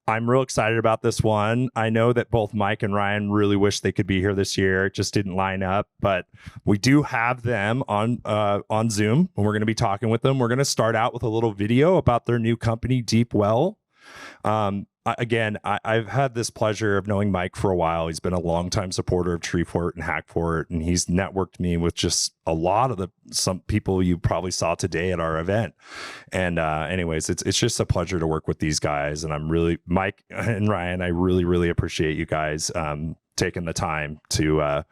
I'm real excited about this one. I know that both Mike and Ryan really wish they could be here this year. It just didn't line up, but we do have them on Zoom, and we're going to be talking with them. We're going to start out with a little video about their new company, Deep Well. I've had this pleasure of knowing Mike for a while. He's been a longtime supporter of Treefort and Hackfort, and he's networked me with just a lot of some people you probably saw today at our event. And anyways, it's just a pleasure to work with these guys. And I'm really, Mike and Ryan, I really appreciate you guys taking the time to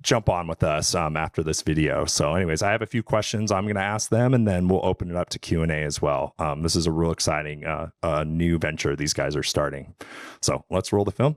jump on with us after this video. So anyways, I have a few questions I'm going to ask them, and then we'll open it up to Q&A as well. This is a real exciting new venture these guys are starting. So let's roll the film.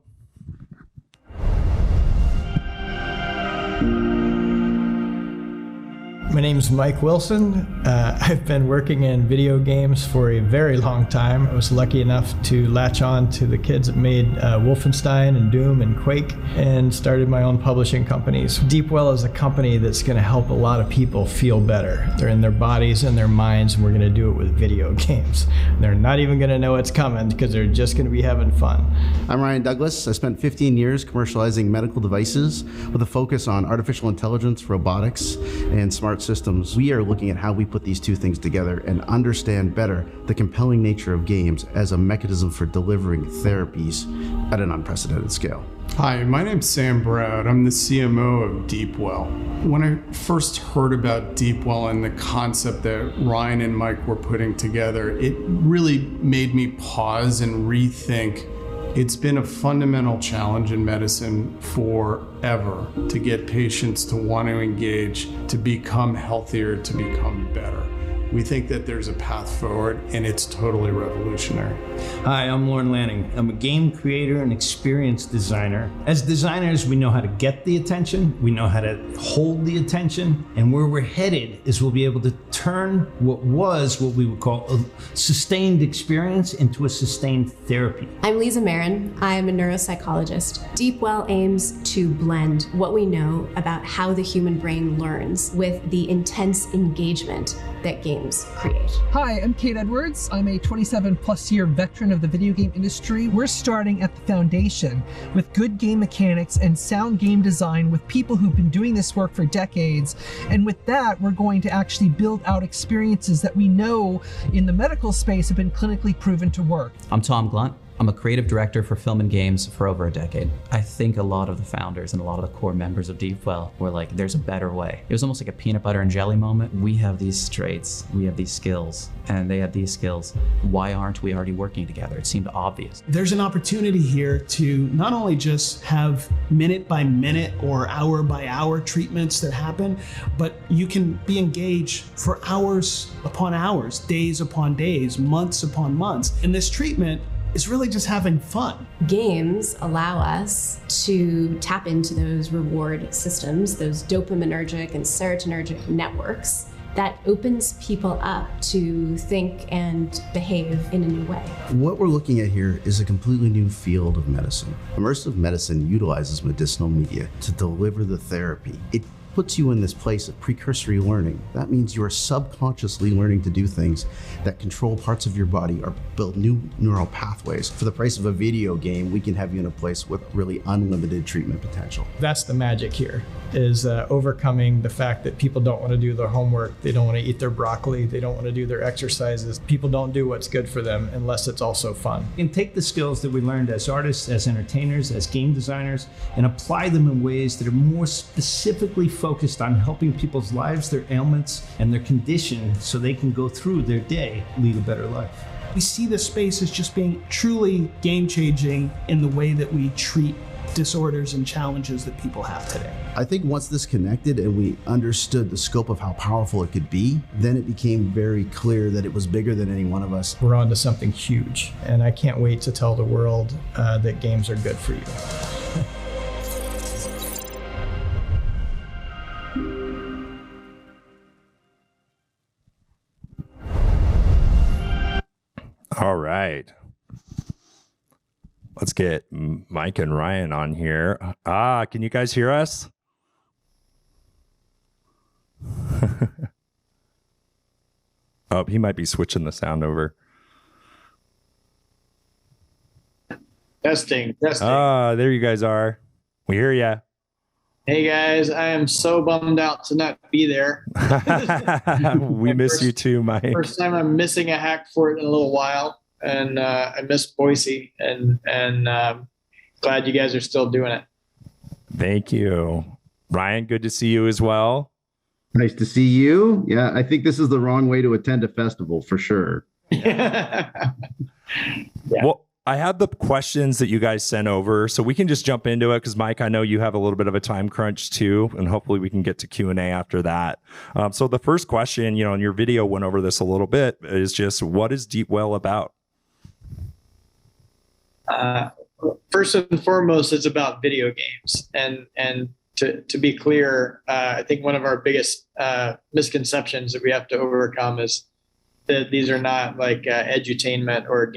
My name is Mike Wilson. I've been working in video games for a very long time. I was lucky enough to latch on to the kids that made Wolfenstein and Doom and Quake, and started my own publishing companies. Deep Well is a company that's going to help a lot of people feel better. They're in their bodies and their minds, and we're going to do it with video games. They're not even going to know it's coming because they're just going to be having fun. I'm Ryan Douglas. I spent 15 years commercializing medical devices with a focus on artificial intelligence, robotics, and smart systems. We are looking at how we put these two things together and understand better the compelling nature of games as a mechanism for delivering therapies at an unprecedented scale. Hi, my name's Sam Brown. I'm the CMO of Deep Well. When I first heard about Deep Well and the concept that Ryan and Mike were putting together, it really made me pause and rethink. It's been a fundamental challenge in medicine forever to get patients to want to engage, to become healthier, to become better. We think that there's a path forward, and it's totally revolutionary. Hi, I'm Lauren Lanning. I'm a game creator and experience designer. As designers, we know how to get the attention, we know how to hold the attention, and where we're headed is we'll be able to turn what we would call a sustained experience into a sustained therapy. I'm Lisa Marin. I am a neuropsychologist. Deep Well aims to blend what we know about how the human brain learns with the intense engagement that games create. Hi, I'm Kate Edwards. I'm a 27+ year veteran of the video game industry. We're starting at the foundation with good game mechanics and sound game design with people who've been doing this work for decades. And with that, we're going to actually build out experiences that we know in the medical space have been clinically proven to work. I'm Tom Glunt. I'm a creative director for film and games for over a decade. I think a lot of the founders and a lot of the core members of Deep Well were like, there's a better way. It was almost like a peanut butter and jelly moment. We have these traits, we have these skills, and they had these skills. Why aren't we already working together? It seemed obvious. There's an opportunity here to not only just have minute by minute or hour by hour treatments that happen, but you can be engaged for hours upon hours, days upon days, months upon months. And this treatment is really just having fun. Games allow us to tap into those reward systems, those dopaminergic and serotonergic networks that opens people up to think and behave in a new way. What we're looking at here is a completely new field of medicine. Immersive medicine utilizes medicinal media to deliver the therapy. It puts you in this place of precursory learning. That means you are subconsciously learning to do things that control parts of your body or build new neural pathways. For the price of a video game, we can have you in a place with really unlimited treatment potential. That's the magic here, is overcoming the fact that people don't want to do their homework, they don't want to eat their broccoli, they don't want to do their exercises. People don't do what's good for them unless it's also fun. We can take the skills that we learned as artists, as entertainers, as game designers, and apply them in ways that are more specifically focused on helping people's lives, their ailments, and their condition so they can go through their day, lead a better life. We see this space as just being truly game-changing in the way that we treat disorders and challenges that people have today. I think once this connected and we understood the scope of how powerful it could be, then it became very clear that it was bigger than any one of us. We're on to something huge, and I can't wait to tell the world that games are good for you. All right. Let's get Mike and Ryan on here. Can you guys hear us? Oh, he might be switching the sound over. Testing. Ah, there you guys are. We hear ya. Hey guys, I am so bummed out to not be there. We miss you too, Mike. First time I'm missing a hack for it in a little while, and I miss Boise, and glad you guys are still doing it. Thank you, Ryan. Good to see you as well. Nice to see you. Yeah, I think this is the wrong way to attend a festival for sure. Yeah. Well, I had the questions that you guys sent over, so we can just jump into it because, Mike, I know you have a little bit of a time crunch too, and hopefully we can get to Q&A after that. So the first question, and your video went over this a little bit, is just what is DeepWell about? First and foremost, it's about video games, and to be clear, I think one of our biggest misconceptions that we have to overcome is that these are not like edutainment or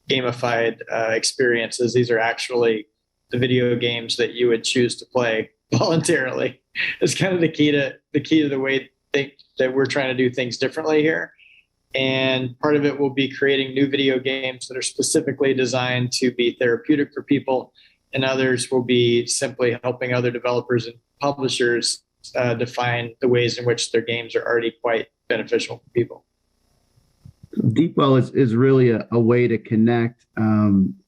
gamified experiences. These are actually the video games that you would choose to play voluntarily. It's kind of the key to the way that we're trying to do things differently here. And part of it will be creating new video games that are specifically designed to be therapeutic for people, and others will be simply helping other developers and publishers define the ways in which their games are already quite beneficial for people. DeepWell is really a way to connect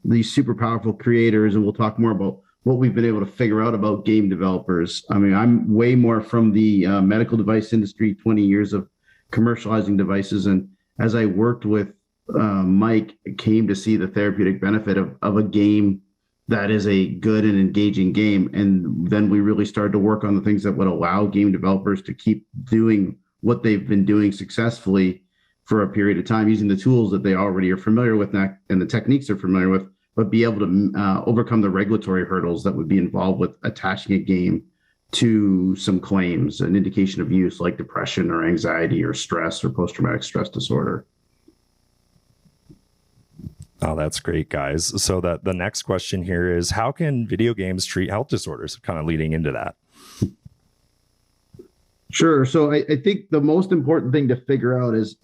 these super powerful creators, and we'll talk more about what we've been able to figure out about game developers. I mean, I'm way more from the medical device industry, 20 years of commercializing devices, and as I worked with Mike, came to see the therapeutic benefit of a game that is a good and engaging game, and then we really started to work on the things that would allow game developers to keep doing what they've been doing successfully for a period of time, using the tools that they already are familiar with and the techniques they're familiar with, but be able to overcome the regulatory hurdles that would be involved with attaching a game to some claims, an indication of use like depression or anxiety or stress or post-traumatic stress disorder. Oh, that's great, guys. So the next question here is, how can video games treat health disorders? Kind of leading into that. Sure. So I think the most important thing to figure out is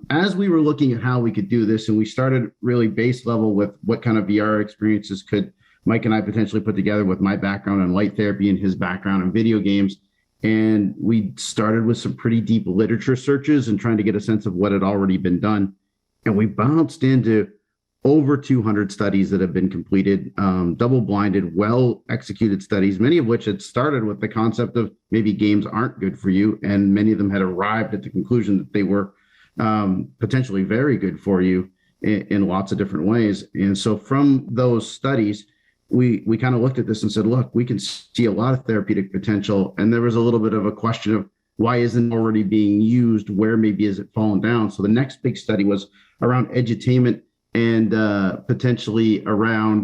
as we were looking at how we could do this, and we started really base level with what kind of VR experiences could Mike and I potentially put together with my background in light therapy and his background in video games. And we started with some pretty deep literature searches and trying to get a sense of what had already been done. And we bounced into over 200 studies that have been completed, double-blinded, well-executed studies, many of which had started with the concept of maybe games aren't good for you, and many of them had arrived at the conclusion that they were potentially very good for you in lots of different ways. And so from those studies, we kind of looked at this and said, look, we can see a lot of therapeutic potential, and there was a little bit of a question of why isn't it already being used? Where maybe is it fallen down? So the next big study was around edutainment, and potentially around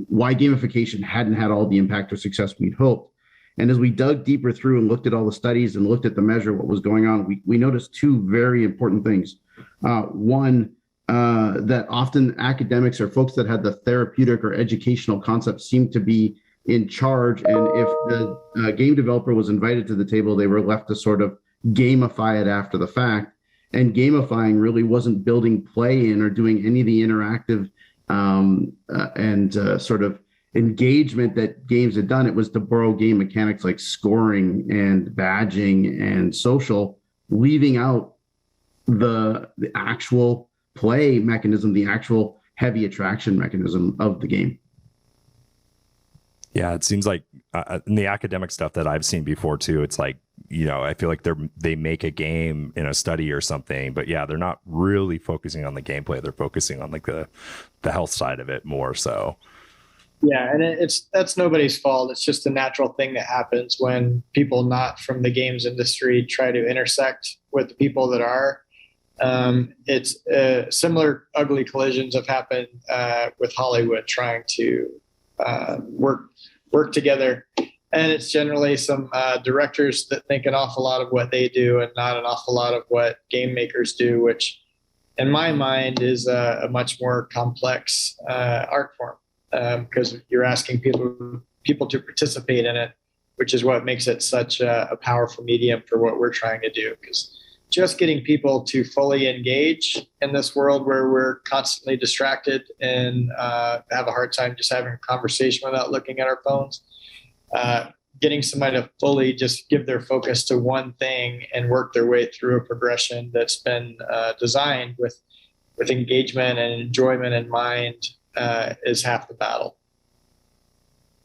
why gamification hadn't had all the impact or success we'd hoped. And as we dug deeper through and looked at all the studies and looked at the measure, what was going on, we noticed two very important things. One, that often academics or folks that had the therapeutic or educational concepts seemed to be in charge. And if the game developer was invited to the table, they were left to sort of gamify it after the fact. And gamifying really wasn't building play in or doing any of the interactive and sort of engagement that games had done. It was to borrow game mechanics like scoring and badging and social, leaving out the actual play mechanism, the actual heavy attraction mechanism of the game. Yeah, it seems like in the academic stuff that I've seen before too, it's like, I feel like they make a game in a study or something, but yeah, they're not really focusing on the gameplay. They're focusing on like the health side of it more so. Yeah, and that's nobody's fault. It's just a natural thing that happens when people not from the games industry try to intersect with the people that are. It's similar ugly collisions have happened with Hollywood trying to work together. And it's generally some directors that think an awful lot of what they do and not an awful lot of what game makers do, which in my mind is a much more complex art form because you're asking people to participate in it, which is what makes it such a powerful medium for what we're trying to do. Because just getting people to fully engage in this world where we're constantly distracted and have a hard time just having a conversation without looking at our phones. Getting somebody to fully just give their focus to one thing and work their way through a progression that's been designed with engagement and enjoyment in mind is half the battle.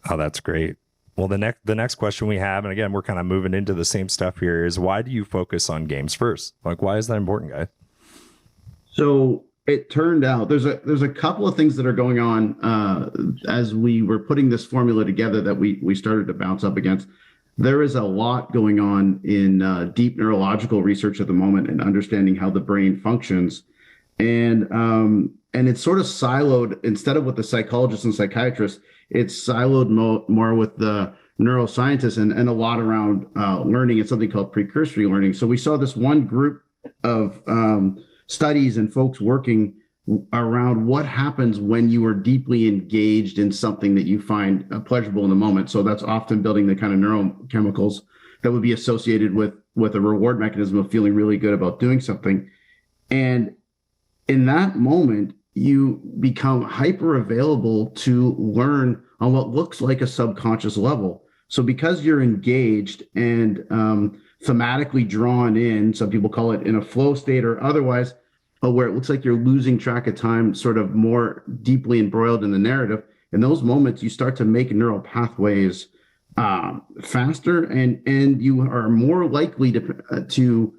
Oh, that's great. Well, the next question we have, and again, we're kind of moving into the same stuff here, is why do you focus on games first? Like, why is that important, guys? So it turned out there's a couple of things that are going on as we were putting this formula together that we started to bounce up against. There is a lot going on in deep neurological research at the moment and understanding how the brain functions. And it's sort of siloed, instead of with the psychologists and psychiatrists, it's siloed more with the neuroscientists and a lot around learning. It's something called precursory learning. So we saw this one group of studies and folks working around what happens when you are deeply engaged in something that you find pleasurable in the moment. So that's often building the kind of neurochemicals that would be associated with a reward mechanism of feeling really good about doing something. And in that moment, you become hyper available to learn on what looks like a subconscious level. So because you're engaged and thematically drawn in, some people call it in a flow state or otherwise, where it looks like you're losing track of time, sort of more deeply embroiled in the narrative, in those moments, you start to make neural pathways faster, and you are more likely to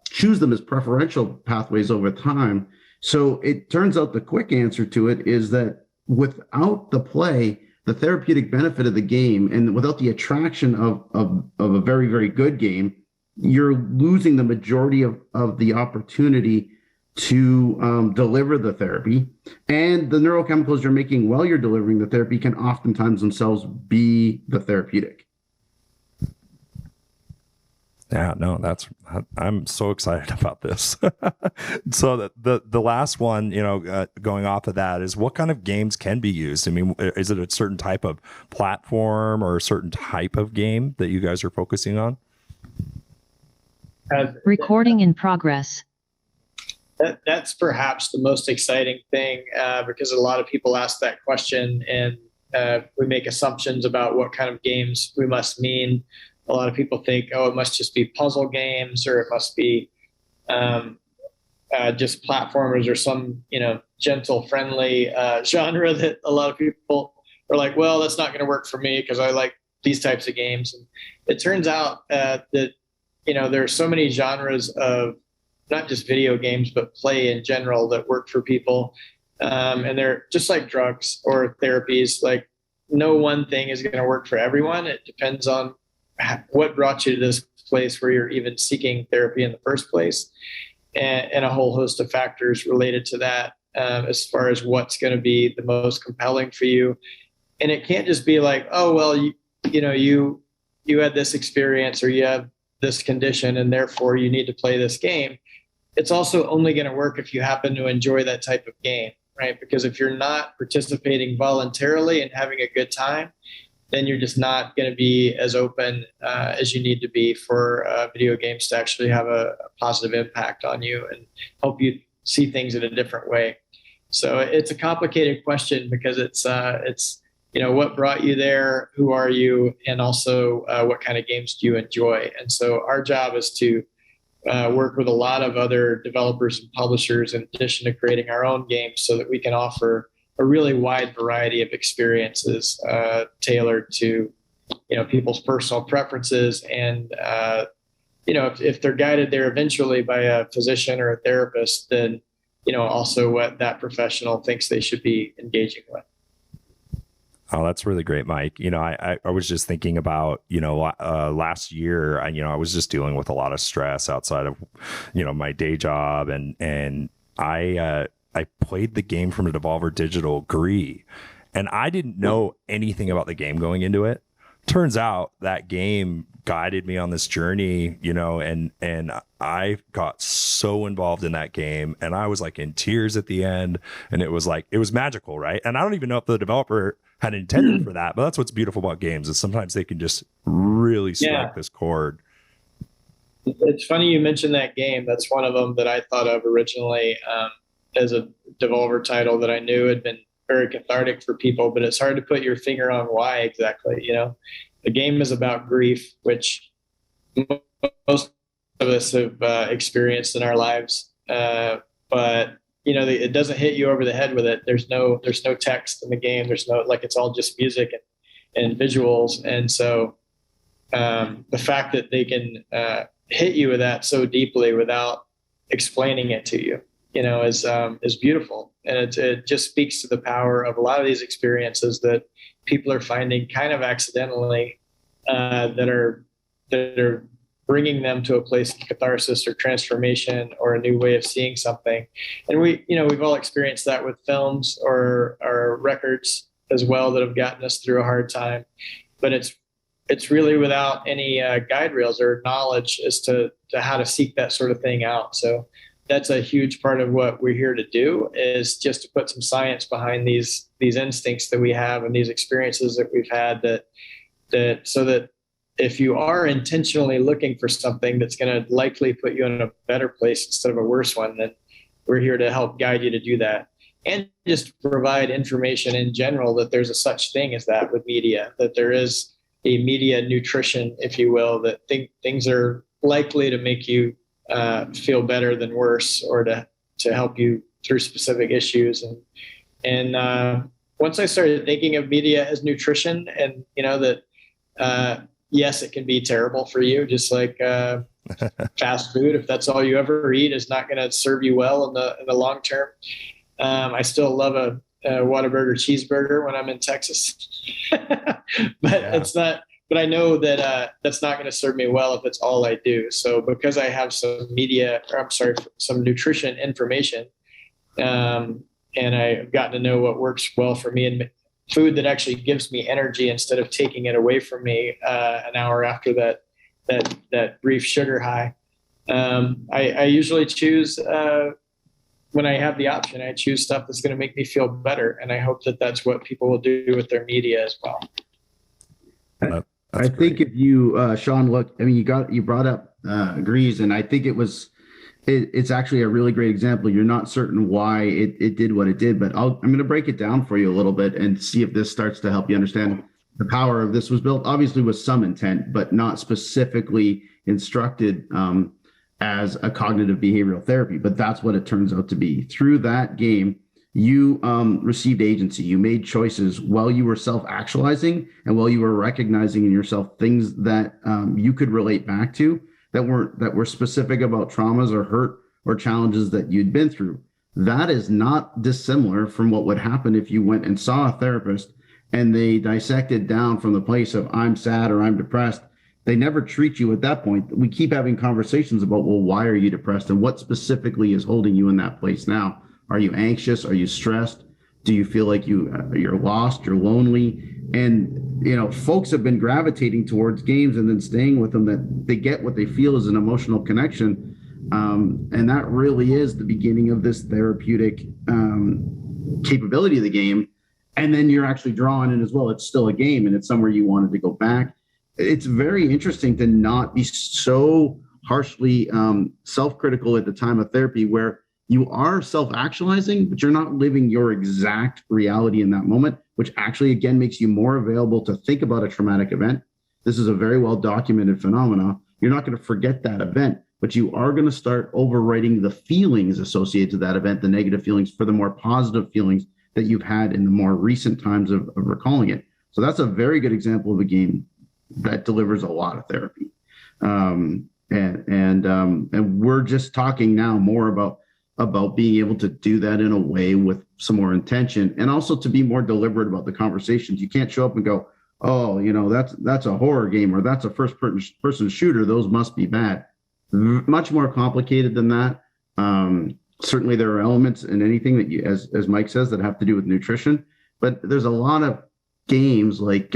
choose them as preferential pathways over time. So it turns out the quick answer to it is that without the play, the therapeutic benefit of the game, and without the attraction of a very, very good game, you're losing the majority of the opportunity to deliver the therapy. And the neurochemicals you're making while you're delivering the therapy can oftentimes themselves be the therapeutic. Yeah, no, I'm so excited about this. So the last one, going off of that is, what kind of games can be used? I mean, is it a certain type of platform or a certain type of game that you guys are focusing on? Recording in progress. That's perhaps the most exciting thing because a lot of people ask that question, and we make assumptions about what kind of games we must mean. A lot of people think, oh, it must just be puzzle games, or it must be just platformers, or some, gentle, friendly genre that a lot of people are like, well, that's not going to work for me because I like these types of games. And it turns out that, there are so many genres of not just video games, but play in general that work for people. And they're just like drugs or therapies. Like, no one thing is going to work for everyone. It depends on what brought you to this place where you're even seeking therapy in the first place, and a whole host of factors related to that as far as what's going to be the most compelling for you. And it can't just be like, oh, well, you had this experience, or you have this condition, and therefore you need to play this game. It's also only going to work if you happen to enjoy that type of game, right? Because if you're not participating voluntarily and having a good time, then you're just not going to be as open as you need to be for video games to actually have a positive impact on you and help you see things in a different way. So it's a complicated question because it's what brought you there, who are you, and also what kind of games do you enjoy? And so our job is to work with a lot of other developers and publishers in addition to creating our own games, so that we can offer a really wide variety of experiences tailored to, people's personal preferences. And, if they're guided there eventually by a physician or a therapist, then, also what that professional thinks they should be engaging with. Oh, that's really great, Mike. I was just thinking about, last year, I was just dealing with a lot of stress outside of, my day job. And I played the game from Devolver Digital, Gree, and I didn't know anything about the game going into it. Turns out that game guided me on this journey, and I got so involved in that game, and I was like in tears at the end, and it was magical, right? And I don't even know if the developer had intended for that, but that's what's beautiful about games, is sometimes they can just really strike this chord. It's funny you mentioned that game. That's one of them that I thought of originally as a Devolver title that I knew had been very cathartic for people, but it's hard to put your finger on why exactly. The game is about grief, which most of us have experienced in our lives. But it doesn't hit you over the head with it. There's no text in the game. There's no, like, it's all just music and visuals. And so the fact that they can hit you with that so deeply without explaining it to you, is beautiful. And it just speaks to the power of a lot of these experiences that people are finding kind of accidentally, that are bringing them to a place of catharsis or transformation or a new way of seeing something. And we've all experienced that with films or records as well that have gotten us through a hard time. But it's really without any guide rails or knowledge as to how to seek that sort of thing out. So that's a huge part of what we're here to do, is just to put some science behind these instincts that we have and these experiences that we've had, that so that if you are intentionally looking for something that's going to likely put you in a better place instead of a worse one, then we're here to help guide you to do that. And just provide information in general that there's a such thing as that with media, that there is a media nutrition, if you will, that things are likely to make you feel better than worse, or to help you through specific issues. And once I started thinking of media as nutrition, and that yes, it can be terrible for you, just like fast food. If that's all you ever eat, is not going to serve you well in the long term. I still love a Whataburger cheeseburger when I'm in Texas, but it's not. But I know that that's not going to serve me well if it's all I do. So because I have some some nutrition information, and I've gotten to know what works well for me, and food that actually gives me energy instead of taking it away from me an hour after that brief sugar high. I usually choose, when I have the option, I choose stuff that's going to make me feel better. And I hope that that's what people will do with their media as well. I think if you, Sean, look, I mean, you brought up Grease, and I think it's actually a really great example. You're not certain why it did what it did, but I'm going to break it down for you a little bit and see if this starts to help you understand the power of this. Was built obviously with some intent, but not specifically instructed as a cognitive behavioral therapy, but that's what it turns out to be. Through that game, you received agency. You made choices while you were self-actualizing and while you were recognizing in yourself things that you could relate back to, that were specific about traumas or hurt or challenges that you'd been through. That is not dissimilar from what would happen if you went and saw a therapist and they dissected down from the place of I'm sad or I'm depressed. They never treat you at that point. We keep having conversations about, well, why are you depressed and what specifically is holding you in that place now? Are you anxious? Are you stressed? Do you feel like you're lost? You're lonely? And folks have been gravitating towards games and then staying with them, that they get what they feel is an emotional connection. And that really is the beginning of this therapeutic capability of the game. And then you're actually drawn in as well. It's still a game, and it's somewhere you wanted to go back. It's very interesting to not be so harshly self-critical at the time of therapy, where you are self-actualizing, but you're not living your exact reality in that moment, which actually, again, makes you more available to think about a traumatic event. This is a very well-documented phenomenon. You're not going to forget that event, but you are going to start overwriting the feelings associated to that event, the negative feelings, for the more positive feelings that you've had in the more recent times of recalling it. So that's a very good example of a game that delivers a lot of therapy. And we're just talking now more about being able to do that in a way with some more intention, and also to be more deliberate about the conversations. You can't show up and go, oh, that's a horror game, or that's a first person shooter, those must be bad. Much more complicated than that. Certainly there are elements in anything that you, as Mike says, that have to do with nutrition, but there's a lot of games like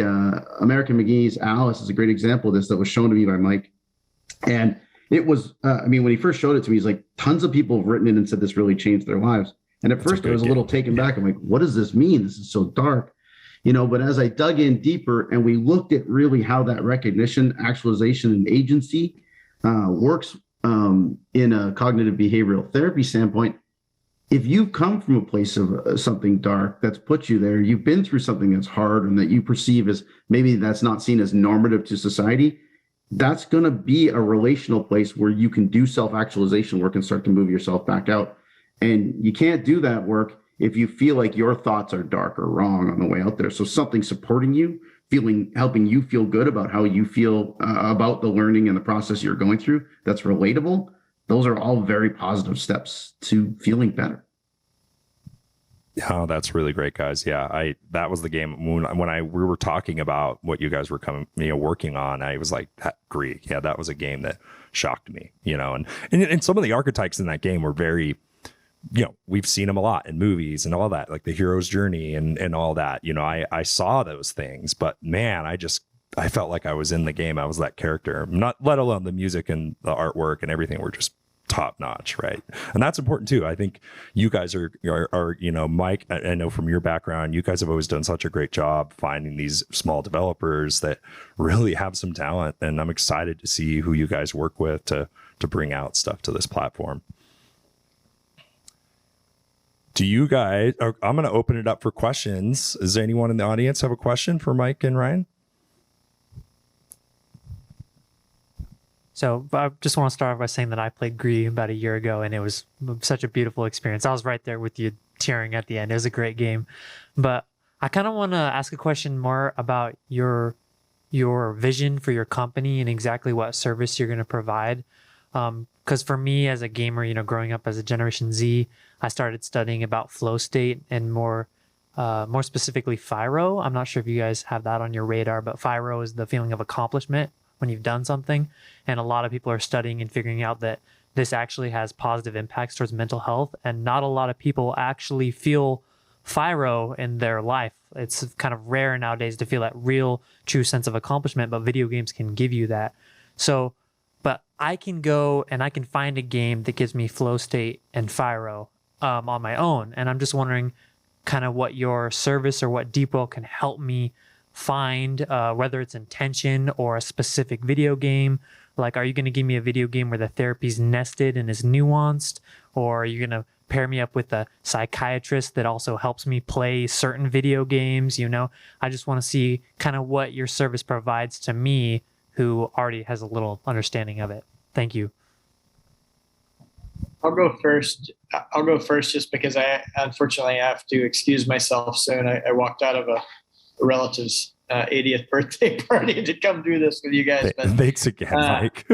American McGee's Alice is a great example of this that was shown to me by Mike. And it was, when he first showed it to me, he's like, tons of people have written in and said this really changed their lives. And at first I was a little taken back. I'm like, what does this mean? This is so dark, but as I dug in deeper and we looked at really how that recognition, actualization, and agency works in a cognitive behavioral therapy standpoint, if you've come from a place of something dark that's put you there, you've been through something that's hard and that you perceive as maybe that's not seen as normative to society, that's going to be a relational place where you can do self-actualization work and start to move yourself back out. And you can't do that work if you feel like your thoughts are dark or wrong on the way out there. So something supporting you, helping you feel good about how you feel about the learning and the process you're going through, that's relatable. Those are all very positive steps to feeling better. Oh, that's really great, guys. Yeah, that was the game when we were talking about what you guys were working on. I was like, Greek. Yeah, that was a game that shocked me. And some of the archetypes in that game were very, we've seen them a lot in movies and all that, like the hero's journey and all that. I saw those things, but man, I felt like I was in the game. I was that character, not let alone the music and the artwork and everything were just top notch. Right. And that's important too. I think you guys are, Mike, I know from your background, you guys have always done such a great job finding these small developers that really have some talent. And I'm excited to see who you guys work with to bring out stuff to this platform. Do you guys, I'm going to open it up for questions. Is there anyone in the audience have a question for Mike and Ryan? So I just want to start off by saying that I played Gree about a year ago, and it was such a beautiful experience. I was right there with you tearing at the end. It was a great game. But I kind of want to ask a question more about your vision for your company and exactly what service you're going to provide. Because for me as a gamer, growing up as a Generation Z, I started studying about flow state and more specifically FIRO. I'm not sure if you guys have that on your radar, but FIRO is the feeling of accomplishment when you've done something. And a lot of people are studying and figuring out that this actually has positive impacts towards mental health. And not a lot of people actually feel FIRO in their life. It's kind of rare nowadays to feel that real, true sense of accomplishment, but video games can give you that. So, but I can go and I can find a game that gives me flow state and FIRO on my own. And I'm just wondering kind of what your service or what Deepwell can help me find, whether it's intention or a specific video game. Like, are you going to give me a video game where the therapy's nested and is nuanced? Or are you going to pair me up with a psychiatrist that also helps me play certain video games? I just want to see kind of what your service provides to me who already has a little understanding of it. Thank you. I'll go first just because I unfortunately have to excuse myself soon. I walked out of a relative's 80th birthday party to come do this with you guys. But, thanks again, Mike.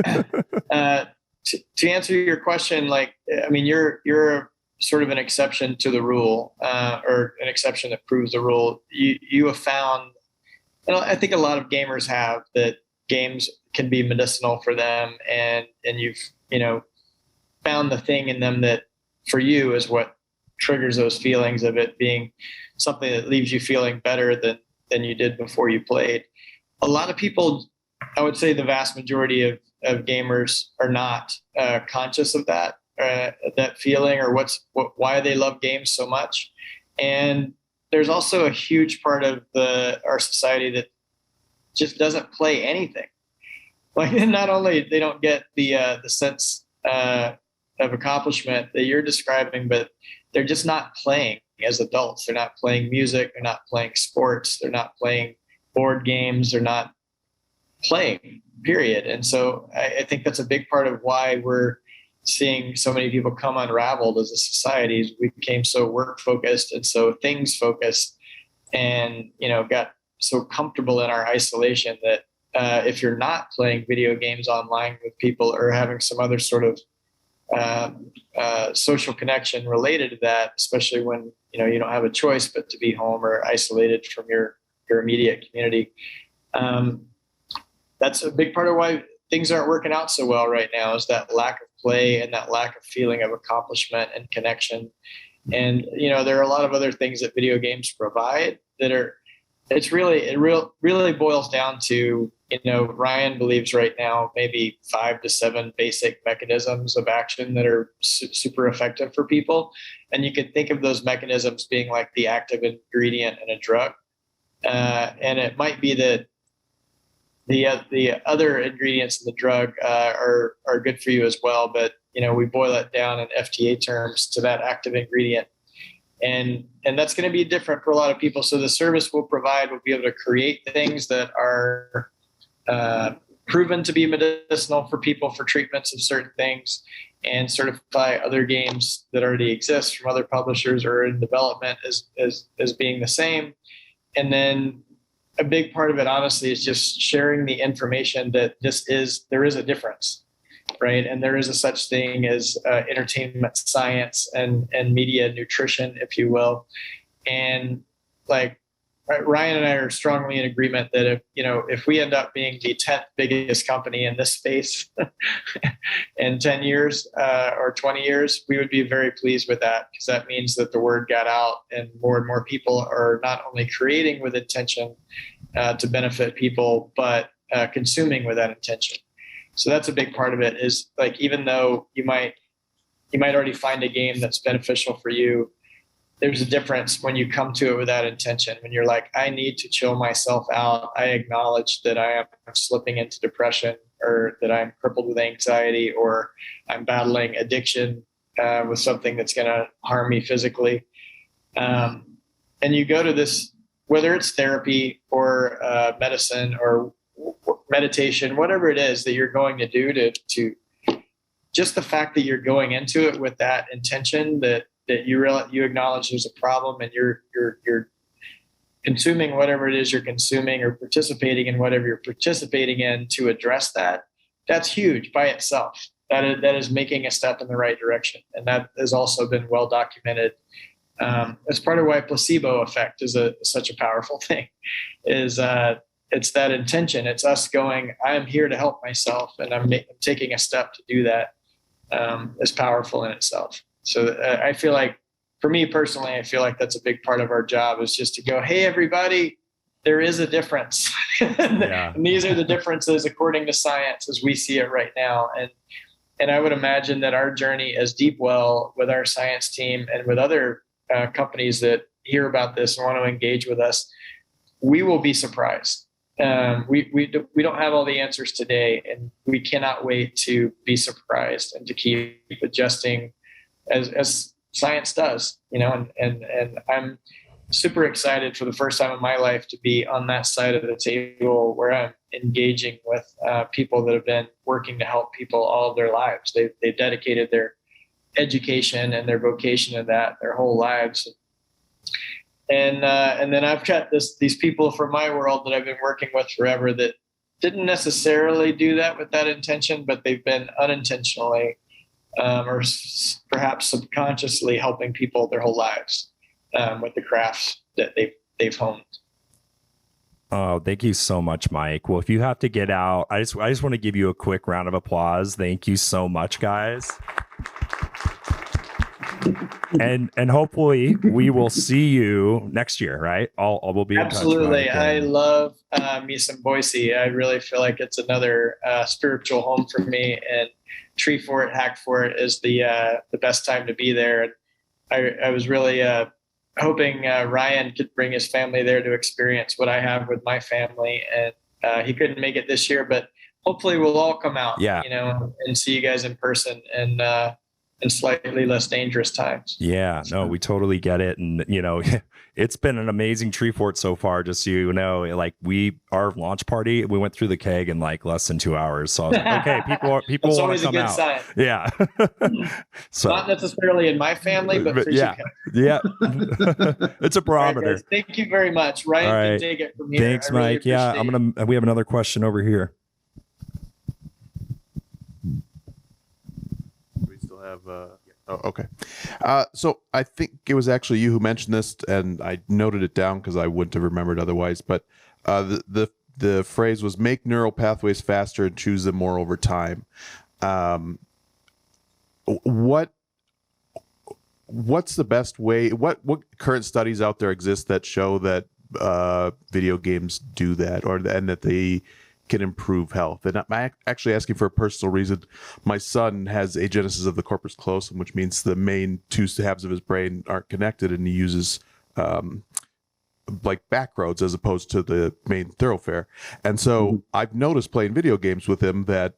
to answer your question, you're sort of an exception to the rule, or an exception that proves the rule. You have found, and I think a lot of gamers have, that games can be medicinal for them, and you've found the thing in them that for you is what triggers those feelings of it being something that leaves you feeling better than you did before you played. A lot of people, I would say the vast majority of gamers are not conscious of that feeling or why they love games so much. And there's also a huge part of our society that just doesn't play anything. Like, not only they don't get the sense of accomplishment that you're describing, but they're just not playing as adults. They're not playing music. They're not playing sports. They're not playing board games. They're not playing, period. And so I think that's a big part of why we're seeing so many people come unraveled as a society. We became so work focused and so things focused, and got so comfortable in our isolation that if you're not playing video games online with people or having some other sort of social connection related to that, especially when you don't have a choice but to be home or isolated from your immediate community. That's a big part of why things aren't working out so well right now, is that lack of play and that lack of feeling of accomplishment and connection. And there are a lot of other things that video games provide that are. It really boils down to, Ryan believes right now maybe 5 to 7 basic mechanisms of action that are super effective for people. And you can think of those mechanisms being like the active ingredient in a drug. And it might be that the other ingredients in the drug are good for you as well. But we boil it down in FDA terms to that active ingredient, and that's going to be different for a lot of people. So the service we'll provide will be able to create things that are proven to be medicinal for people for treatments of certain things, and certify other games that already exist from other publishers or in development as being the same. And then a big part of it, honestly, is just sharing the information that there is a difference, right? And there is a such thing as entertainment science and media nutrition, if you will. And like Ryan and I are strongly in agreement that if we end up being the 10th biggest company in this space in 10 years or 20 years, we would be very pleased with that, because that means that the word got out and more people are not only creating with intention to benefit people, but consuming with that intention. So that's a big part of it, is like, even though you might already find a game that's beneficial for you, there's a difference when you come to it with that intention. When you're like, I need to chill myself out. I acknowledge that I am slipping into depression, or that I'm crippled with anxiety, or I'm battling addiction with something that's going to harm me physically. And you go to this, whether it's therapy or medicine or meditation, whatever it is that you're going to do to just the fact that you're going into it with that intention, that you acknowledge there's a problem, and you're consuming whatever it is you're consuming, or participating in whatever you're participating in to address that. That's huge by itself. That is making a step in the right direction, and that has also been well documented. As part of why placebo effect is such a powerful thing. It's that intention. It's us going, I am here to help myself, and I'm taking a step to do that. Is powerful in itself. So I feel like, for me personally, I feel like that's a big part of our job, is just to go, hey, everybody, there is a difference. Yeah. And these are the differences according to science as we see it right now. And I would imagine that our journey as Deepwell, with our science team and with other companies that hear about this and want to engage with us, we will be surprised. We don't have all the answers today, and we cannot wait to be surprised and to keep adjusting as science does, and I'm super excited for the first time in my life to be on that side of the table where I'm engaging with people that have been working to help people all of their lives. They've dedicated their education and their vocation to that their whole lives. And then I've got these people from my world that I've been working with forever that didn't necessarily do that with that intention, but they've been unintentionally or perhaps subconsciously helping people their whole lives with the crafts that they've honed. Oh, thank you so much, Mike. Well, if you have to get out, I just want to give you a quick round of applause. Thank you so much, guys. And hopefully we will see you next year, right? We'll be absolutely. In touch, I love me some Boise. I really feel like it's another spiritual home for me, and Tree Fort, Hack Fort is the best time to be there. And I was really hoping Ryan could bring his family there to experience what I have with my family, and he couldn't make it this year, but hopefully we'll all come out, and see you guys in person, and in slightly less dangerous times. Yeah, no, we totally get it. And, it's been an amazing Tree Fort so far, just so you know. Like, our launch party, we went through the keg in like less than 2 hours. So I was like, okay, people want to come out. Sign. Yeah. So not necessarily in my family, but for yeah. you. Yeah. It's a barometer. Right, thank you very much. Ryan can take it from here. Thanks, Mike. Really we have another question over here. Okay. So I think it was actually you who mentioned this, and I noted it down because I wouldn't have remembered otherwise. But the phrase was make neural pathways faster and choose them more over time. What's the best way? What current studies out there exist that show that video games do that, and that they can improve health? And I'm actually asking for a personal reason. My son has agenesis of the corpus callosum, which means the main two halves of his brain aren't connected, and he uses like back roads as opposed to the main thoroughfare. And so I've noticed playing video games with him that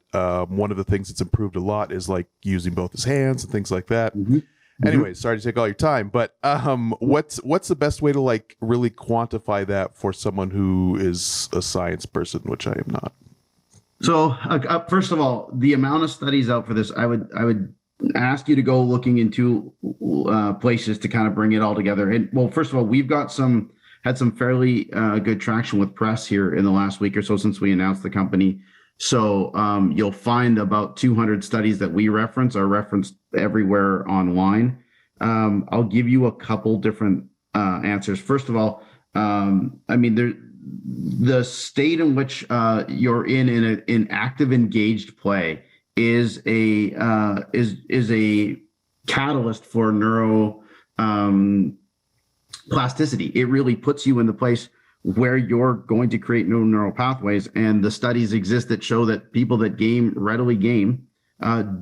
one of the things that's improved a lot is like using both his hands and things like that. Anyway, sorry to take all your time, but what's the best way to like really quantify that for someone who is a science person, which I am not? So first of all, the amount of studies out for this, I would ask you to go looking into places to kind of bring it all together. And well, first of all, we've got had some fairly good traction with press here in the last week or so since we announced the company. So you'll find about 200 studies that we reference are referenced everywhere online. I'll give you a couple different answers. First of all, I mean, the state in which you're in active engaged play is a catalyst for plasticity. It really puts you in the place where you're going to create new neural pathways, and the studies exist that show that people that readily game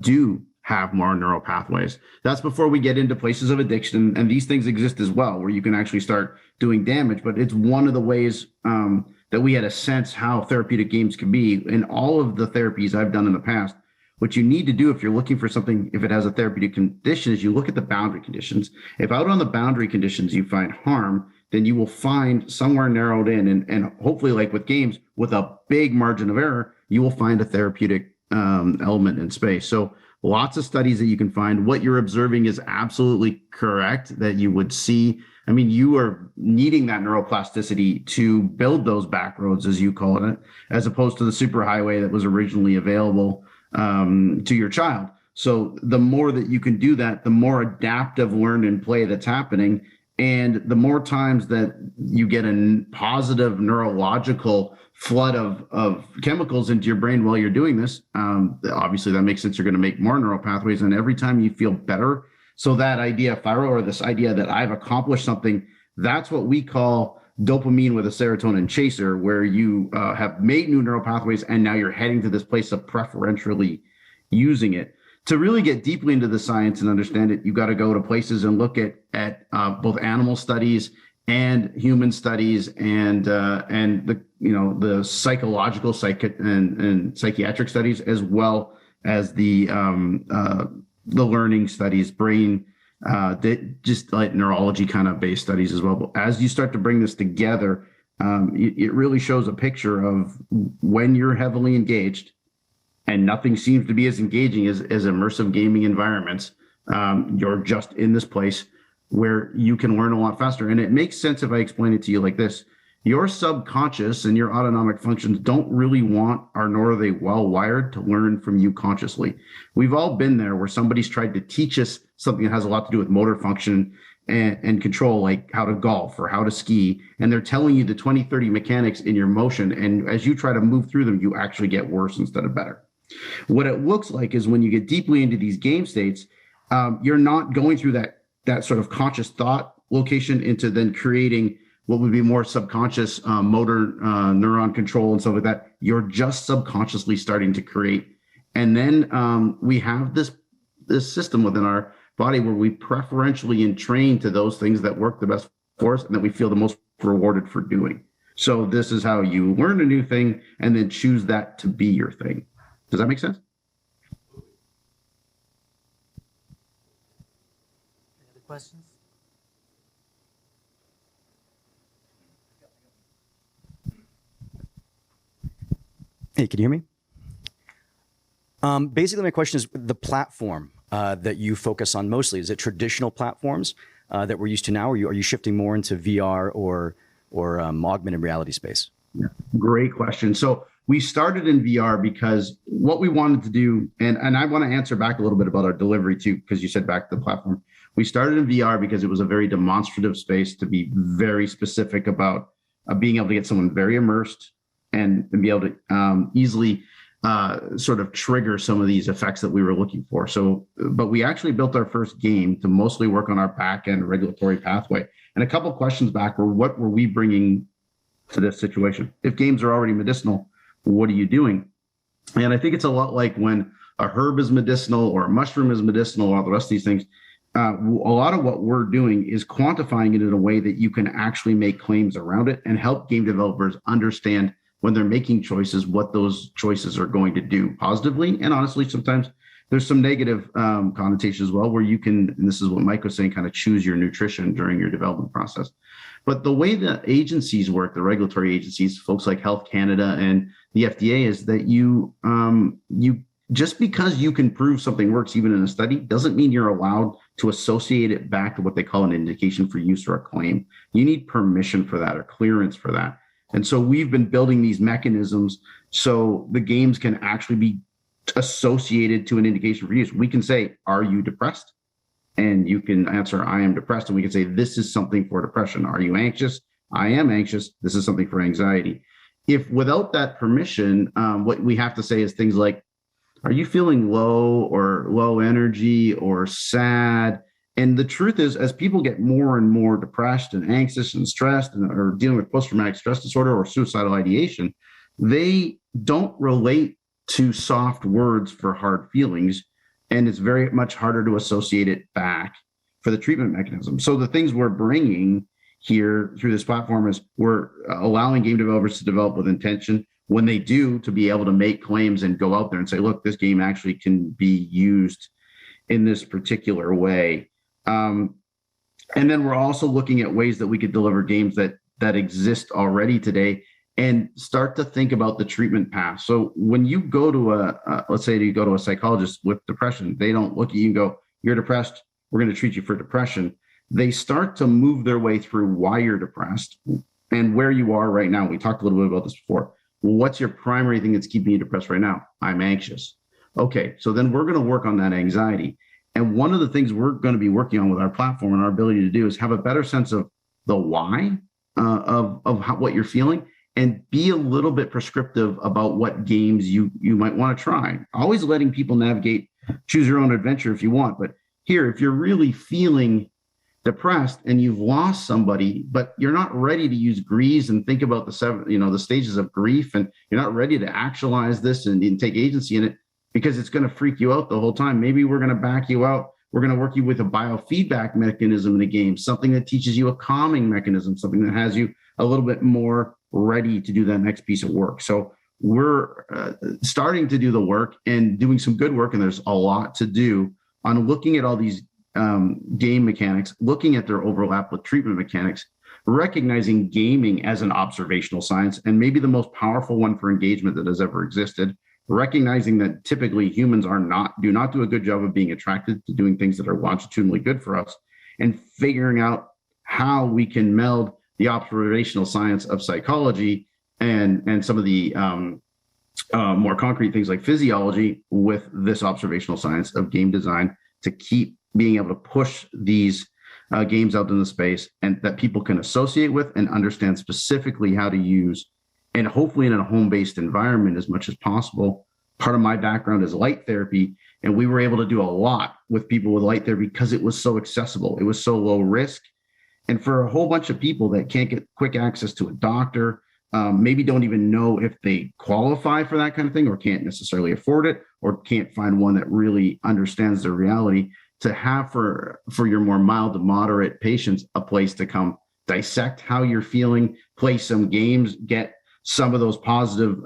do have more neural pathways. That's before we get into places of addiction, and these things exist as well, where you can actually start doing damage. But it's one of the ways that we had a sense how therapeutic games can be. In all of the therapies I've done in the past, what you need to do if you're looking for something, if it has a therapeutic condition, is you look at the boundary conditions. If out on the boundary conditions you find harm, then you will find somewhere narrowed in, and hopefully, like with games, with a big margin of error, you will find a therapeutic element in space. So lots of studies that you can find. What you're observing is absolutely correct, that you would see. I mean, you are needing that neuroplasticity to build those back roads, as you call it, as opposed to the superhighway that was originally available to your child. So the more that you can do that, the more adaptive learn and play that's happening. And the more times that you get a positive neurological flood of chemicals into your brain while you're doing this, obviously that makes sense. You're going to make more neural pathways. And every time you feel better, so that idea, Fyro, or this idea that I've accomplished something, that's what we call dopamine with a serotonin chaser, where you have made new neural pathways and now you're heading to this place of preferentially using it. To really get deeply into the science and understand it, you got to go to places and look at both animal studies and human studies and the psychological and psychiatric studies, as well as the learning studies, brain, just like neurology kind of based studies as well. But as you start to bring this together, it really shows a picture of when you're heavily engaged, and nothing seems to be as engaging as immersive gaming environments. You're just in this place where you can learn a lot faster. And it makes sense if I explain it to you like this. Your subconscious and your autonomic functions don't really want, or nor are they well wired to learn from you consciously. We've all been there where somebody's tried to teach us something that has a lot to do with motor function and control, like how to golf or how to ski. And they're telling you the 20, 30 mechanics in your motion. And as you try to move through them, you actually get worse instead of better. What it looks like is when you get deeply into these game states, you're not going through that sort of conscious thought location into then creating what would be more subconscious motor neuron control and stuff like that. You're just subconsciously starting to create. And then we have this system within our body where we preferentially entrain to those things that work the best for us and that we feel the most rewarded for doing. So this is how you learn a new thing and then choose that to be your thing. Does that make sense? Any other questions? Hey, can you hear me? Basically, my question is the platform that you focus on mostly. Is it traditional platforms that we're used to now, or are you shifting more into VR or augmented reality space? Yeah, great question. So we started in VR because what we wanted to do, and I want to answer back a little bit about our delivery too, because you said back to the platform. We started in VR because it was a very demonstrative space to be very specific about being able to get someone very immersed and be able to easily sort of trigger some of these effects that we were looking for. So, but we actually built our first game to mostly work on our back end regulatory pathway. And a couple of questions back were, what were we bringing to this situation? If games are already medicinal, what are you doing? And I think it's a lot like when a herb is medicinal or a mushroom is medicinal or all the rest of these things. a lot of what we're doing is quantifying it in a way that you can actually make claims around it and help game developers understand when they're making choices, what those choices are going to do positively. And honestly, sometimes there's some negative connotation as well, where you can, and this is what Mike was saying, kind of choose your nutrition during your development process. But the way that agencies work, the regulatory agencies, folks like Health Canada and the FDA, is that you just because you can prove something works even in a study doesn't mean you're allowed to associate it back to what they call an indication for use or a claim. You need permission for that or clearance for that. And so we've been building these mechanisms so the games can actually be associated to an indication for use. We can say, are you depressed? And you can answer, I am depressed. And we can say, this is something for depression. Are you anxious? I am anxious. This is something for anxiety. If without that permission, what we have to say is things like, are you feeling low or low energy or sad? And the truth is, as people get more and more depressed and anxious and stressed or dealing with post-traumatic stress disorder or suicidal ideation, they don't relate to soft words for hard feelings. And it's very much harder to associate it back for the treatment mechanism. So the things we're bringing here through this platform is we're allowing game developers to develop with intention. When they do, to be able to make claims and go out there and say, look, this game actually can be used in this particular way. And then we're also looking at ways that we could deliver games that exist already today and start to think about the treatment path. So when you go to let's say you go to a psychologist with depression, they don't look at you and go, you're depressed, we're going to treat you for depression. They start to move their way through why you're depressed and where you are right now. We talked a little bit about this before. Well, what's your primary thing that's keeping you depressed right now? I'm anxious. Okay, so then we're going to work on that anxiety. And one of the things we're going to be working on with our platform and our ability to do is have a better sense of the why of what you're feeling, and be a little bit prescriptive about what games you might want to try. Always letting people navigate, choose your own adventure if you want. But here, if you're really feeling depressed and you've lost somebody, but you're not ready to use grease and think about the stages of grief, and you're not ready to actualize this and take agency in it because it's going to freak you out the whole time. Maybe we're going to back you out. We're going to work you with a biofeedback mechanism in the game, something that teaches you a calming mechanism, something that has you a little bit more ready to do that next piece of work. So we're starting to do the work and doing some good work, and there's a lot to do on looking at all these game mechanics, looking at their overlap with treatment mechanics, recognizing gaming as an observational science, and maybe the most powerful one for engagement that has ever existed, recognizing that typically humans do not do a good job of being attracted to doing things that are longitudinally good for us, and figuring out how we can meld the observational science of psychology and some of the more concrete things like physiology with this observational science of game design to keep being able to push these games out in the space, and that people can associate with and understand specifically how to use, and hopefully in a home-based environment as much as possible. Part of my background is light therapy, and we were able to do a lot with people with light therapy because it was so accessible. It was so low risk. And for a whole bunch of people that can't get quick access to a doctor, maybe don't even know if they qualify for that kind of thing, or can't necessarily afford it, or can't find one that really understands their reality, to have for your more mild to moderate patients a place to come dissect how you're feeling, play some games, get some of those positive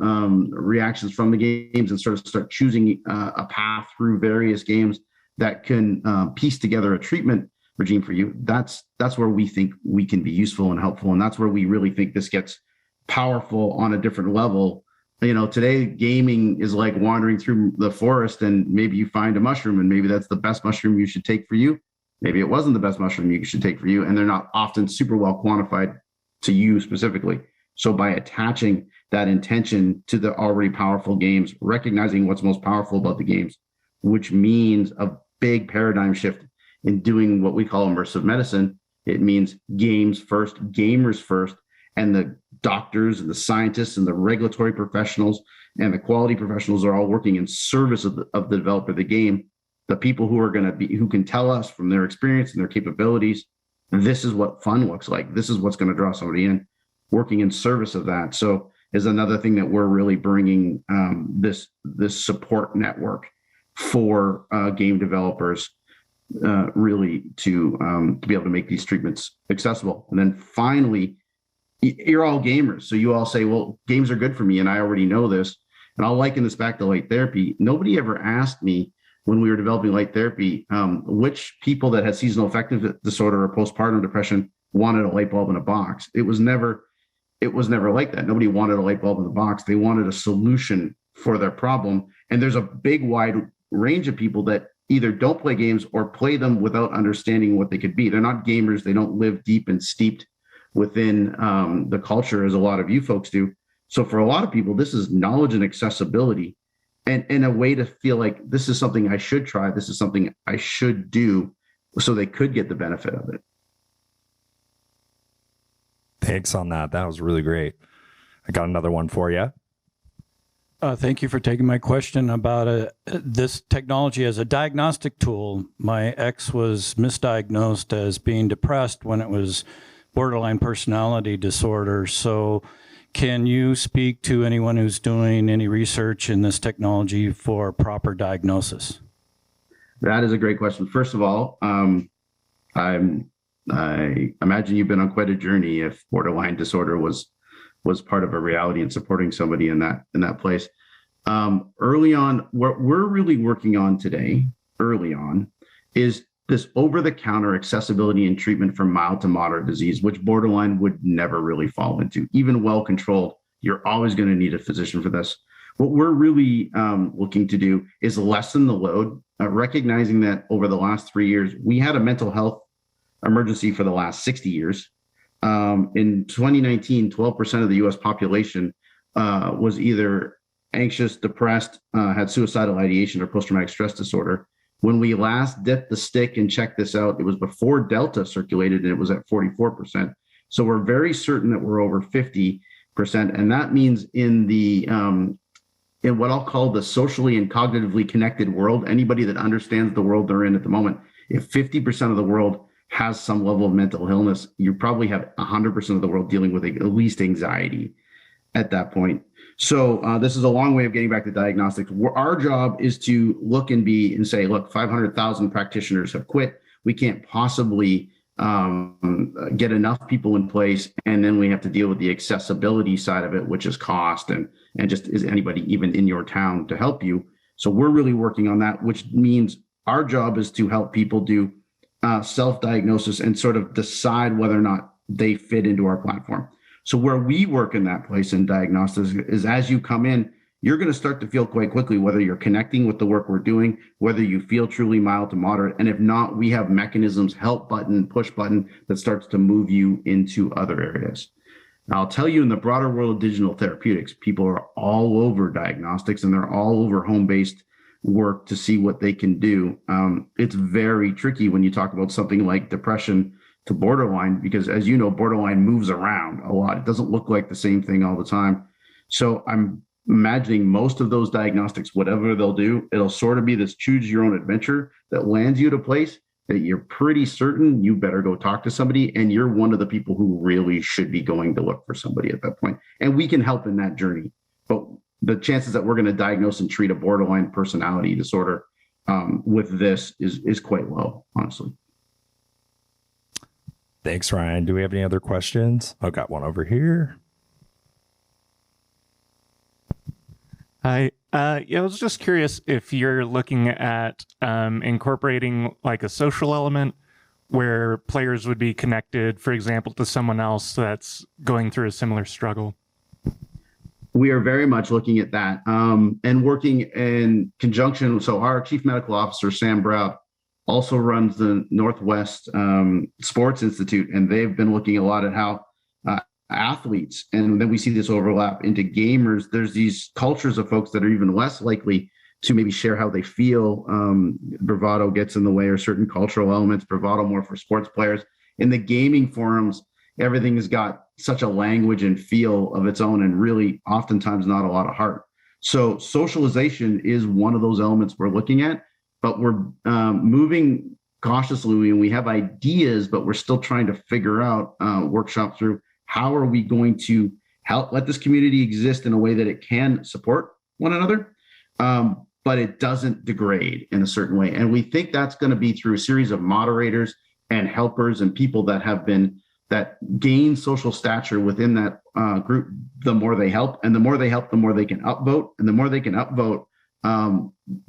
reactions from the games, and sort of start choosing a path through various games that can piece together a treatment regime for you. That's where we think we can be useful and helpful, and that's where we really think this gets powerful on a different level. Today gaming is like wandering through the forest, and maybe you find a mushroom, and maybe that's the best mushroom you should take for you. Maybe it wasn't the best mushroom you should take for you, and they're not often super well quantified to you specifically. So by attaching that intention to the already powerful games, recognizing what's most powerful about the games, which means a big paradigm shift in doing what we call immersive medicine. It means games first, gamers first, and the doctors and the scientists and the regulatory professionals and the quality professionals are all working in service of the developer of the game. The people who can tell us from their experience and their capabilities, this is what fun looks like. This is what's going to draw somebody in, working in service of that. So is another thing that we're really bringing this support network for game developers really to be able to make these treatments accessible. And then finally, you're all gamers. So you all say, well, games are good for me, and I already know this. And I'll liken this back to light therapy. Nobody ever asked me when we were developing light therapy, which people that had seasonal affective disorder or postpartum depression wanted a light bulb in a box. It was never like that. Nobody wanted a light bulb in the box. They wanted a solution for their problem. And there's a big, wide range of people that either don't play games or play them without understanding what they could be. They're not gamers. They don't live deep and steeped within the culture as a lot of you folks do. So for a lot of people, this is knowledge and accessibility, and a way to feel like this is something I should try. This is something I should do, so they could get the benefit of it. Thanks on that. That was really great. I got another one for you. Thank you for taking my question about this technology as a diagnostic tool. My ex was misdiagnosed as being depressed when it was borderline personality disorder. So can you speak to anyone who's doing any research in this technology for proper diagnosis? That is a great question. First of all, I imagine you've been on quite a journey if borderline disorder was part of a reality and supporting somebody in that place. Early on, what we're really working on today, early on, is this over-the-counter accessibility and treatment for mild to moderate disease, which borderline would never really fall into. Even well-controlled, you're always going to need a physician for this. What we're really looking to do is lessen the load, recognizing that over the last 3 years, we had a mental health emergency for the last 60 years. In 2019, 12% of the US population was either anxious, depressed, had suicidal ideation or post-traumatic stress disorder. When we last dipped the stick and checked this out, it was before Delta circulated, and it was at 44%. So we're very certain that we're over 50%. And that means in in what I'll call the socially and cognitively connected world, anybody that understands the world they're in at the moment, if 50% of the world has some level of mental illness, you probably have 100% of the world dealing with at least anxiety at that point. So this is a long way of getting back to diagnostics. Our job is to look and say, look, 500,000 practitioners have quit. We can't possibly get enough people in place. And then we have to deal with the accessibility side of it, which is cost and just is anybody even in your town to help you. So we're really working on that, which means our job is to help people do self-diagnosis and sort of decide whether or not they fit into our platform. So where we work in that place in diagnostics is as you come in, you're going to start to feel quite quickly whether you're connecting with the work we're doing, whether you feel truly mild to moderate. And if not, we have mechanisms, help button, push button, that starts to move you into other areas. Now, I'll tell you, in the broader world of digital therapeutics, people are all over diagnostics and they're all over home-based work to see what they can do. It's very tricky when you talk about something like depression to borderline, because as you know, borderline moves around a lot. It doesn't look like the same thing all the time. So I'm imagining most of those diagnostics, whatever they'll do, it'll sort of be this choose your own adventure that lands you at a place that you're pretty certain you better go talk to somebody, and you're one of the people who really should be going to look for somebody at that point. And we can help in that journey. But the chances that we're going to diagnose and treat a borderline personality disorder with this is quite low, honestly. Thanks, Ryan. Do we have any other questions? I've got one over here. Hi. I was just curious if you're looking at incorporating like a social element where players would be connected, for example, to someone else that's going through a similar struggle. We are very much looking at that and working in conjunction. So our Chief Medical Officer, Sam Brown, also runs the Northwest Sports Institute, and they've been looking a lot at how athletes, and then we see this overlap into gamers. There's these cultures of folks that are even less likely to maybe share how they feel. Bravado gets in the way, or certain cultural elements, bravado more for sports players. In the gaming forums, everything has got such a language and feel of its own, and really oftentimes not a lot of heart. So socialization is one of those elements we're looking at, but we're moving cautiously, and we have ideas, but we're still trying to figure out, workshop through how are we going to help let this community exist in a way that it can support one another. but it doesn't degrade in a certain way. And we think that's going to be through a series of moderators and helpers and people that gain social stature within that group. The more they help, and the more they help, the more they can upvote, and the more they can upvote,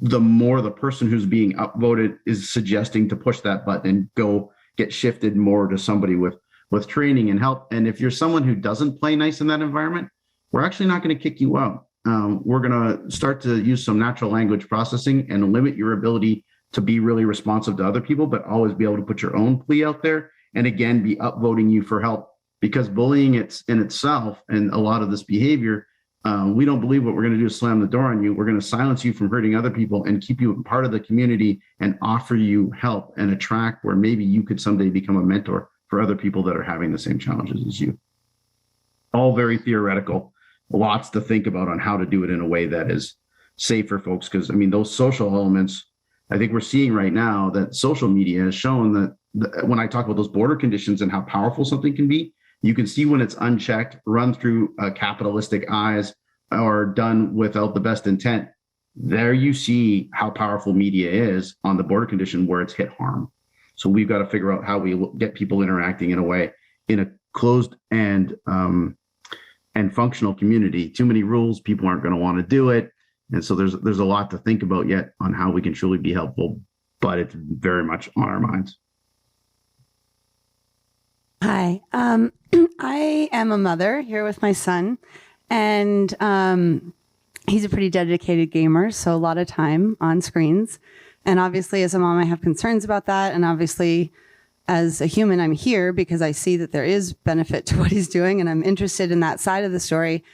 the more the person who's being upvoted is suggesting to push that button and go get shifted more to somebody with training and help. And if you're someone who doesn't play nice in that environment, we're actually not going to kick you out. We're going to start to use some natural language processing and limit your ability to be really responsive to other people, but always be able to put your own plea out there. And again, be upvoting you for help, because bullying in itself and a lot of this behavior, we don't believe what we're going to do is slam the door on you. We're going to silence you from hurting other people and keep you part of the community and offer you help and a track where maybe you could someday become a mentor for other people that are having the same challenges as you. All very theoretical. Lots to think about on how to do it in a way that is safe for folks. Because, I mean, those social elements, I think we're seeing right now that social media has shown that when I talk about those border conditions and how powerful something can be, you can see when it's unchecked, run through capitalistic eyes, or done without the best intent. There you see how powerful media is on the border condition where it's hit harm. So we've got to figure out how we get people interacting in a way, in a closed and functional community. Too many rules, people aren't going to want to do it. And so there's a lot to think about yet on how we can truly be helpful, but it's very much on our minds. Hi, I am a mother here with my son, and he's a pretty dedicated gamer, so a lot of time on screens. And obviously, as a mom, I have concerns about that. And obviously, as a human, I'm here because I see that there is benefit to what he's doing, and I'm interested in that side of the story.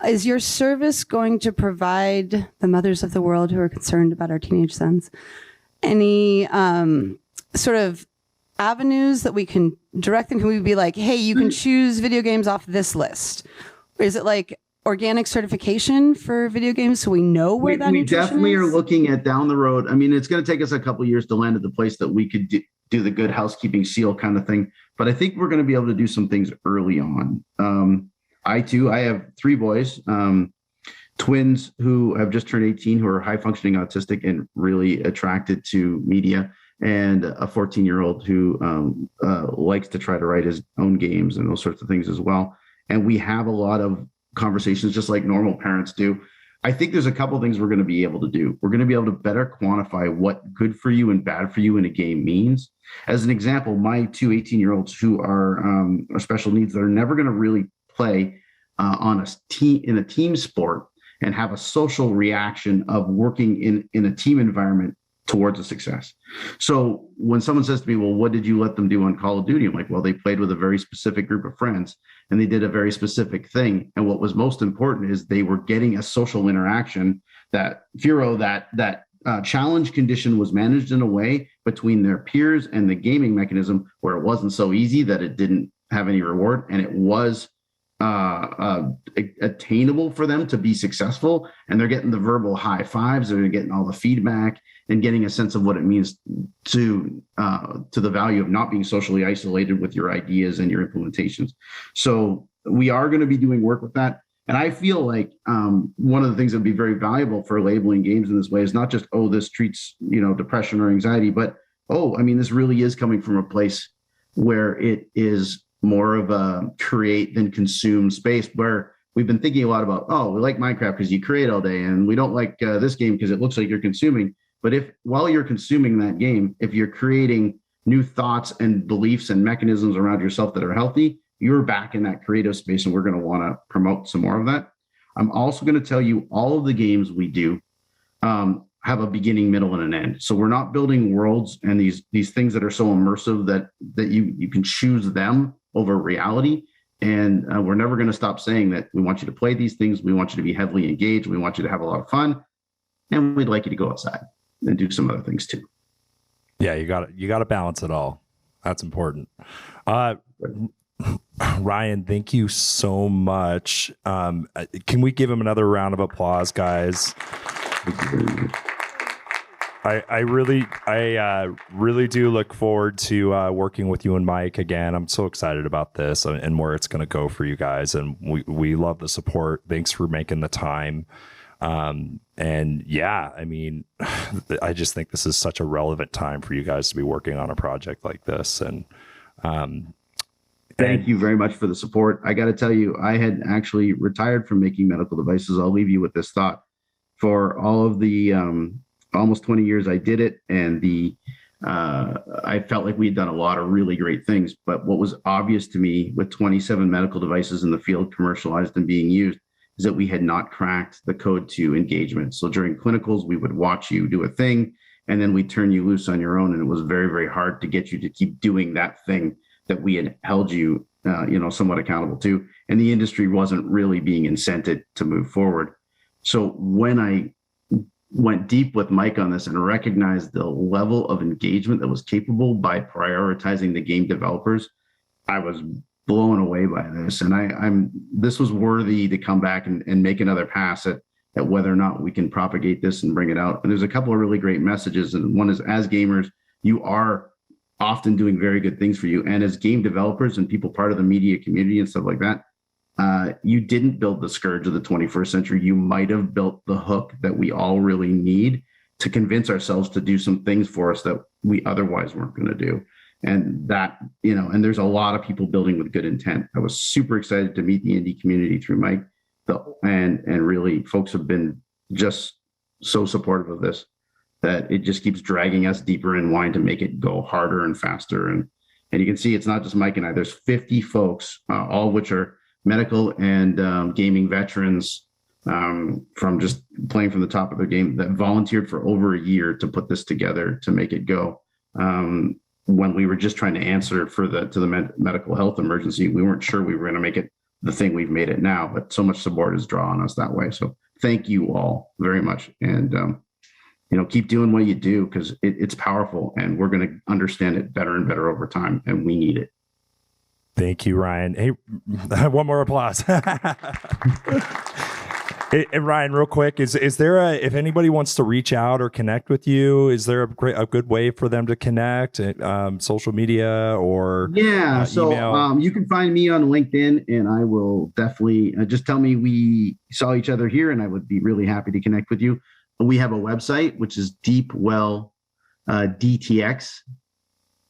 Is your service going to provide the mothers of the world who are concerned about our teenage sons any sort of avenues that we can direct them? Can we be like, hey, you can choose video games off this list? Or is it like organic certification for video games so we know where that nutrition is? We definitely are looking at down the road. I mean, it's going to take us a couple of years to land at the place that we could do the good housekeeping seal kind of thing. But I think we're going to be able to do some things early on. I have 3 boys, twins who have just turned 18, who are high functioning autistic and really attracted to media, and a 14-year-old who likes to try to write his own games and those sorts of things as well. And we have a lot of conversations just like normal parents do. I think there's a couple of things we're going to be able to do. We're going to be able to better quantify what good for you and bad for you in a game means. As an example, my 2 18-year-olds who are special needs that are never going to really play on a team in a team sport and have a social reaction of working in a team environment towards a success. So when someone says to me, well, what did you let them do on Call of Duty? I'm like, well, they played with a very specific group of friends and they did a very specific thing. And what was most important is they were getting a social interaction that challenge condition was managed in a way between their peers and the gaming mechanism where it wasn't so easy that it didn't have any reward, and it was attainable for them to be successful. And they're getting the verbal high fives, they're getting all the feedback and getting a sense of what it means to the value of not being socially isolated with your ideas and your implementations. So we are going to be doing work with that. And I feel like one of the things that would be very valuable for labeling games in this way is not just, oh, this treats, depression or anxiety, but, this really is coming from a place where it is more of a create than consume space, where we've been thinking a lot about, we like Minecraft because you create all day, and we don't like this game because it looks like you're consuming. But if while you're consuming that game, if you're creating new thoughts and beliefs and mechanisms around yourself that are healthy, you're back in that creative space, and we're going to want to promote some more of that. I'm also going to tell you all of the games we do have a beginning, middle, and an end. So we're not building worlds and these things that are so immersive that you can choose them over reality. And we're never going to stop saying that we want you to play these things. We want you to be heavily engaged. We want you to have a lot of fun. And we'd like you to go outside and do some other things too. Yeah, you got to balance it all. That's important. Ryan, thank you so much. Can we give him another round of applause, guys? I really do look forward to working with you and Mike again. I'm so excited about this and where it's going to go for you guys. And we love the support. Thanks for making the time. And yeah, I mean, I just think this is such a relevant time for you guys to be working on a project like this. And thank you very much for the support. I got to tell you, I had actually retired from making medical devices. I'll leave you with this thought. For all of the almost 20 years I did it, and I felt like we had done a lot of really great things. But what was obvious to me with 27 medical devices in the field commercialized and being used is that we had not cracked the code to engagement. So during clinicals, we would watch you do a thing, and then we'd turn you loose on your own. And it was very, very hard to get you to keep doing that thing that we had held you, somewhat accountable to. And the industry wasn't really being incented to move forward. So when I went deep with Mike on this and recognized the level of engagement that was capable by prioritizing the game developers, I was blown away by this. And this was worthy to come back and make another pass at whether or not we can propagate this and bring it out. And there's a couple of really great messages. And one is, as gamers, you are often doing very good things for you. And as game developers and people part of the media community and stuff like that, you didn't build the scourge of the 21st century. You might have built the hook that we all really need to convince ourselves to do some things for us that we otherwise weren't going to do. And that, and there's a lot of people building with good intent. I was super excited to meet the indie community through Mike, and really folks have been just so supportive of this that it just keeps dragging us deeper in wanting to make it go harder and faster. And you can see it's not just Mike and I. There's 50 folks, all of which are medical and gaming veterans from just playing from the top of their game, that volunteered for over a year to put this together to make it go. When we were just trying to answer to the medical health emergency, we weren't sure we were going to make it the thing we've made it now, but so much support is drawn us that way. So thank you all very much. And, keep doing what you do, because it's powerful, and we're going to understand it better and better over time, and we need it. Thank you, Ryan. Hey, one more applause. Hey, Ryan, real quick, is there if anybody wants to reach out or connect with you, is there a good way for them to connect? Social media or email? You can find me on LinkedIn, and I will definitely just tell me we saw each other here, and I would be really happy to connect with you. We have a website, which is DeepWell DTX.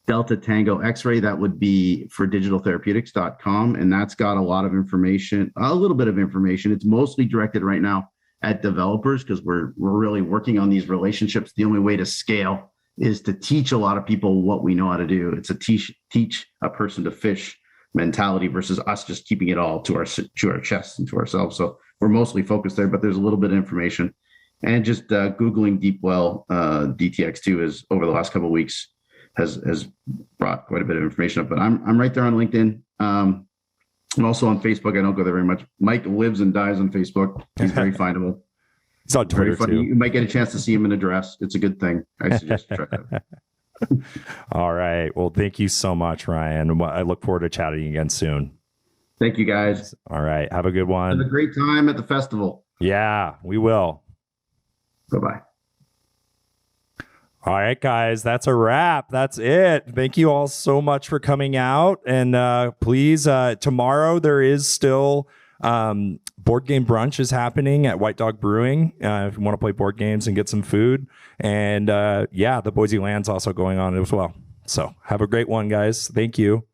Delta Tango X-ray, that would be for digitaltherapeutics.com. And that's got a lot of information, a little bit of information. It's mostly directed right now at developers, because we're really working on these relationships. The only way to scale is to teach a lot of people what we know how to do. It's a teach a person to fish mentality versus us just keeping it all to our chests and to ourselves. So we're mostly focused there, but there's a little bit of information. And just Googling DeepWell DTX2 is, over the last couple of weeks, has brought quite a bit of information up. But I'm right there on LinkedIn. I'm also on Facebook. I don't go there very much. Mike lives and dies on Facebook. He's very findable. He's on Twitter too. You might get a chance to see him in a dress. It's a good thing. I suggest you try that. All right. Well, thank you so much, Ryan. I look forward to chatting again soon. Thank you, guys. All right. Have a good one. Have a great time at the festival. Yeah, we will. Bye-bye. All right, guys, that's a wrap. That's it. Thank you all so much for coming out. And please, tomorrow there is still board game brunch is happening at White Dog Brewing if you want to play board games and get some food. And the Boise Land's also going on as well. So have a great one, guys. Thank you.